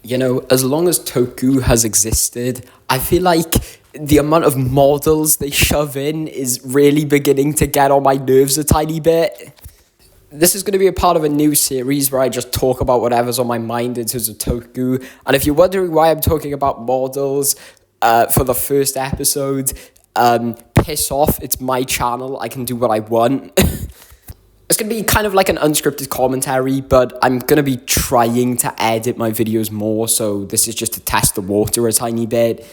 You know, as long as Toku has existed, I feel like the amount of models they shove in is really beginning to get on my nerves a tiny bit. This is going to be a part of a new series where I just talk about whatever's on my mind in terms of Toku. And if you're wondering why I'm talking about models for the first episode, piss off, it's my channel, I can do what I want. It's going to be kind of like an unscripted commentary, but I'm going to be trying to edit my videos more, so this is just to test the water a tiny bit.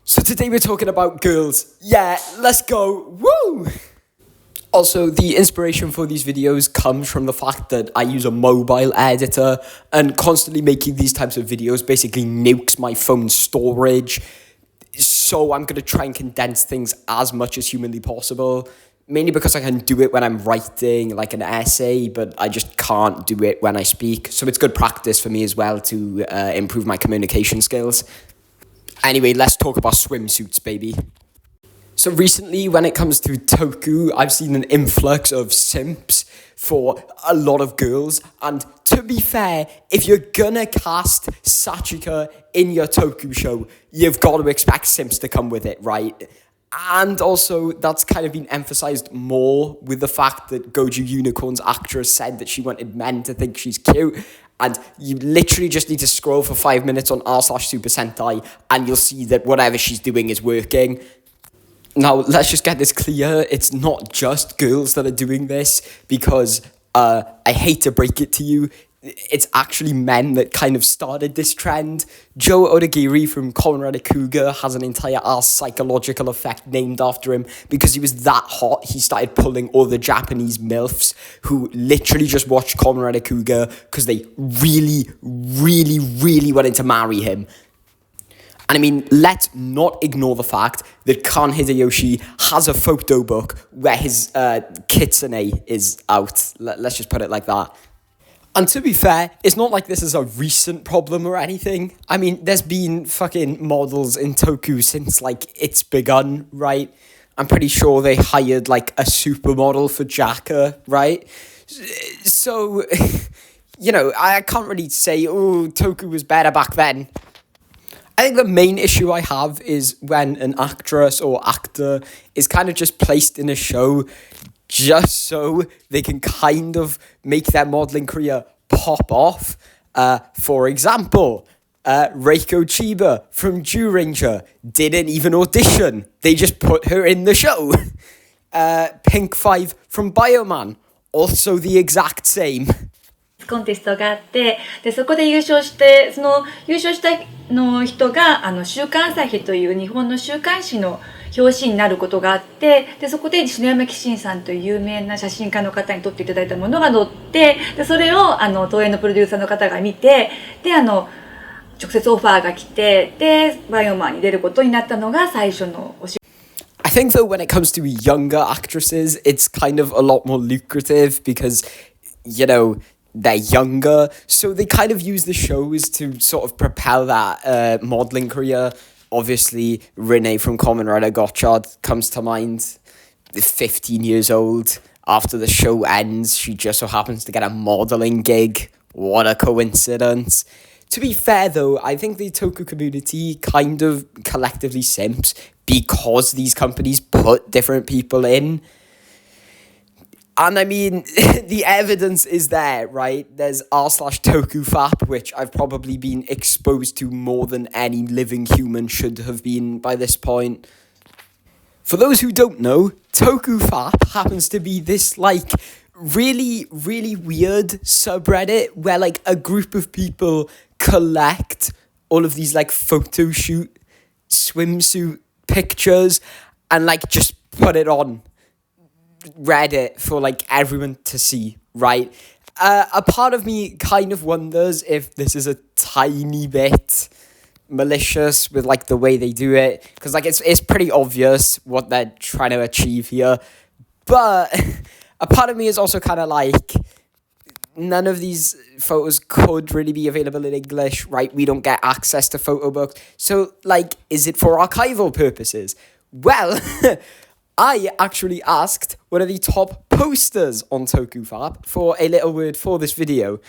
So today we're talking about girls. Yeah, let's go. Woo! Also, the inspiration for these videos comes from the fact that I use a mobile editor, and constantly making these types of videos basically nukes my phone's storage. So I'm going to try and condense things as much as humanly possible. Mainly because I can do it when I'm writing like an essay, but I just can't do it when I speak. So it's good practice for me as well to improve my communication skills. Anyway, let's talk about swimsuits, baby. So recently, when it comes to Toku, I've seen an influx of simps for a lot of girls. And to be fair, if you're gonna cast Sachika in your Toku show, you've got to expect simps to come with it, right? And also, that's kind of been emphasized more with the fact that Goju Unicorn's actress said that she wanted men to think she's cute. And you literally just need to scroll for 5 minutes on r/Super Sentai and you'll see that whatever she's doing is working. Now, let's just get this clear. It's not just girls that are doing this because I hate to break it to you. It's actually men that kind of started this trend. Joe Odagiri from Kamen Rider Cougar has an entire ass psychological effect named after him because he was that hot. He started pulling all the Japanese MILFs who literally just watched Kamen Rider Cougar because they really, really, really wanted to marry him. And I mean, let's not ignore the fact that Kan Hideyoshi has a photo book where his kitsune is out. Let's just put it like that. And to be fair, it's not like this is a recent problem or anything. I mean, there's been fucking models in Toku since, like, it's begun, right? I'm pretty sure they hired, like, a supermodel for Jaka, right? So, you know, I can't really say, oh, Toku was better back then. I think the main issue I have is when an actress or actor is kind of just placed in a show just so they can kind of make their modelling career pop off. For example, Reiko Chiba from Ranger didn't even audition. They just put her in the show. Pink 5 from Bioman, also the exact same. コンテストがあって、でそこで優勝して、その優勝したの人が週刊朝日という日本の週刊誌の表紙になることがあって、でそこで篠山紀信さんという有名な写真家の方に撮っていただいたものが載って、でそれを東映のプロデューサーの方が見て、で直接オファーが来て、でバイオマンに出ることになったのが最初のお仕事。I think though when it comes to younger actresses, it's kind of a lot more lucrative because, you know, they're younger, so they kind of use the shows to sort of propel that modelling career. Obviously, Renee from Kamen Rider Gotchard comes to mind. 15 years old. After the show ends, she just so happens to get a modelling gig. What a coincidence. To be fair though, I think the Toku community kind of collectively simps because these companies put different people in. And I mean, the evidence is there, right? There's r/TokuFap, which I've probably been exposed to more than any living human should have been by this point. For those who don't know, TokuFap happens to be this, like, really, really weird subreddit where, like, a group of people collect all of these, like, photo shoot swimsuit pictures and, like, just put it on Reddit for like everyone to see, right? A part of me kind of wonders if this is a tiny bit malicious with like the way they do it, because like it's pretty obvious what they're trying to achieve here, but a part of me is also kind of like, none of these photos could really be available in English, right? We don't get access to photo books, so like, is it for archival purposes? Well, I actually asked one of the top posters on TokuFap for a little word for this video.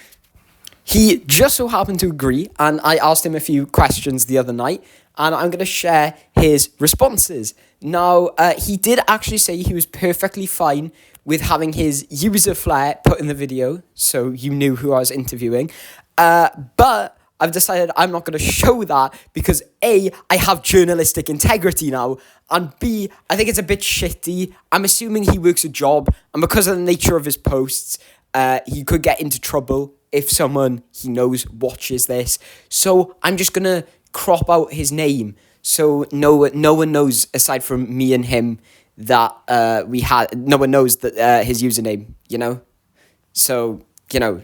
He just so happened to agree, and I asked him a few questions the other night, and I'm going to share his responses. Now, he did actually say he was perfectly fine with having his user flair put in the video, so you knew who I was interviewing. But I've decided I'm not going to show that because A, I have journalistic integrity now, and B, I think it's a bit shitty. I'm assuming he works a job, and because of the nature of his posts, he could get into trouble if someone he knows watches this. So I'm just going to crop out his name so no one knows aside from me and him that no one knows that his username, you know? So, you know,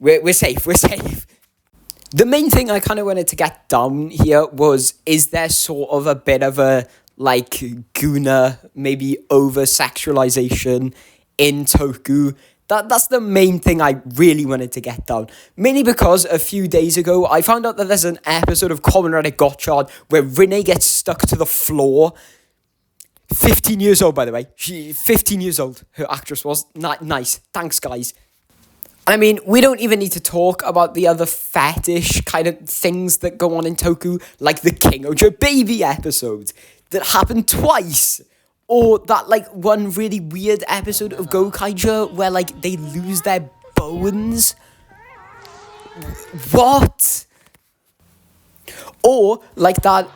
we're safe. The main thing I kind of wanted to get down here was, is there sort of a bit of a, like, Gooner, maybe over-sexualization in Toku? That's the main thing I really wanted to get down. Mainly because a few days ago, I found out that there's an episode of Kamen Rider Gotchard where Rinne gets stuck to the floor. 15 years old, by the way. 15 years old, her actress was. Nice. Thanks, guys. I mean, we don't even need to talk about the other fetish kind of things that go on in Toku, like the King Oja Baby episode that happened twice. Or that, like, one really weird episode of Gokaiger where, like, they lose their bones. What? Or, like, that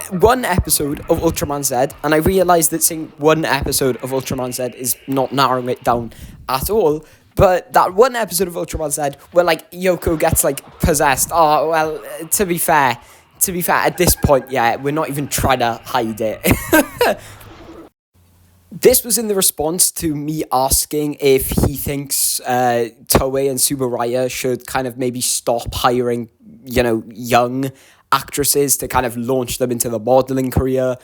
one episode of Ultraman Z, and I realised that saying one episode of Ultraman Z is not narrowing it down at all, but that one episode of Ultraman Z where, like, Yoko gets, like, possessed. Oh, well, to be fair, at this point, yeah, we're not even trying to hide it. This was in the response to me asking if he thinks Toei and Tsuburaya should kind of maybe stop hiring, you know, young actresses to kind of launch them into the modelling career.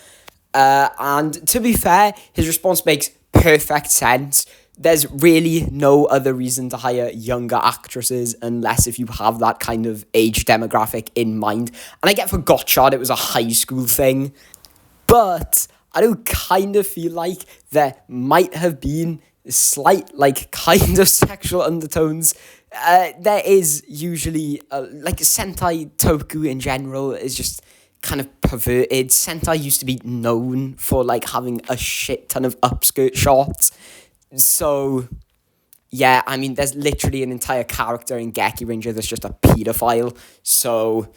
And to be fair, his response makes perfect sense. There's really no other reason to hire younger actresses unless if you have that kind of age demographic in mind. And I get for Gotchard it was a high school thing, but I do kind of feel like there might have been slight, like, kind of sexual undertones. There is usually, like, Sentai Toku in general is just kind of perverted. Sentai used to be known for, like, having a shit ton of upskirt shots. So, yeah, I mean, there's literally an entire character in Geki Ranger that's just a pedophile. So,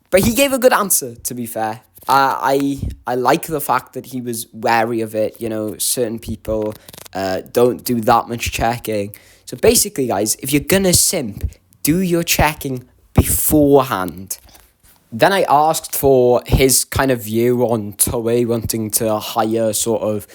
but he gave a good answer, to be fair. I like the fact that he was wary of it. You know, certain people don't do that much checking. So basically, guys, if you're gonna simp, do your checking beforehand. Then I asked for his kind of view on Toei wanting to hire sort of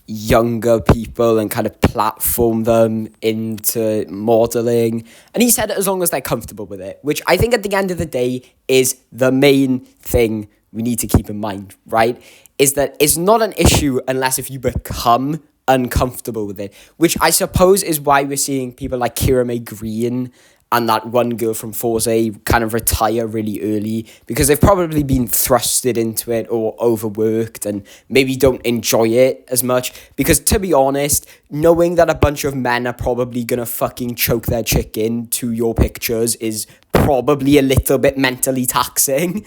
younger people and kind of platform them into modelling. And he said as long as they're comfortable with it, which I think at the end of the day is the main thing we need to keep in mind, right? Is that it's not an issue unless if you become uncomfortable with it, which I suppose is why we're seeing people like Kirame Green and that one girl from Forza kind of retire really early because they've probably been thrusted into it or overworked and maybe don't enjoy it as much. Because to be honest, knowing that a bunch of men are probably gonna fucking choke their chick into your pictures is probably a little bit mentally taxing.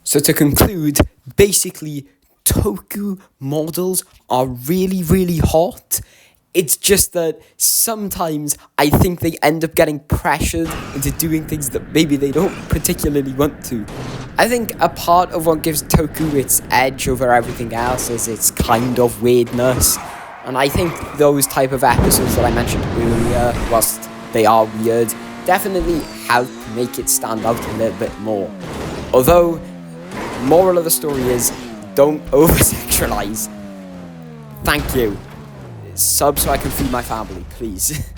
So to conclude, basically, Toku models are really, really hot. It's just that sometimes I think they end up getting pressured into doing things that maybe they don't particularly want to. I think a part of what gives Toku its edge over everything else is its kind of weirdness. And I think those type of episodes that I mentioned earlier, whilst they are weird, definitely help make it stand out a little bit more. Although, moral of the story is, don't over-sexualize. Thank you. Sub so I can feed my family, please.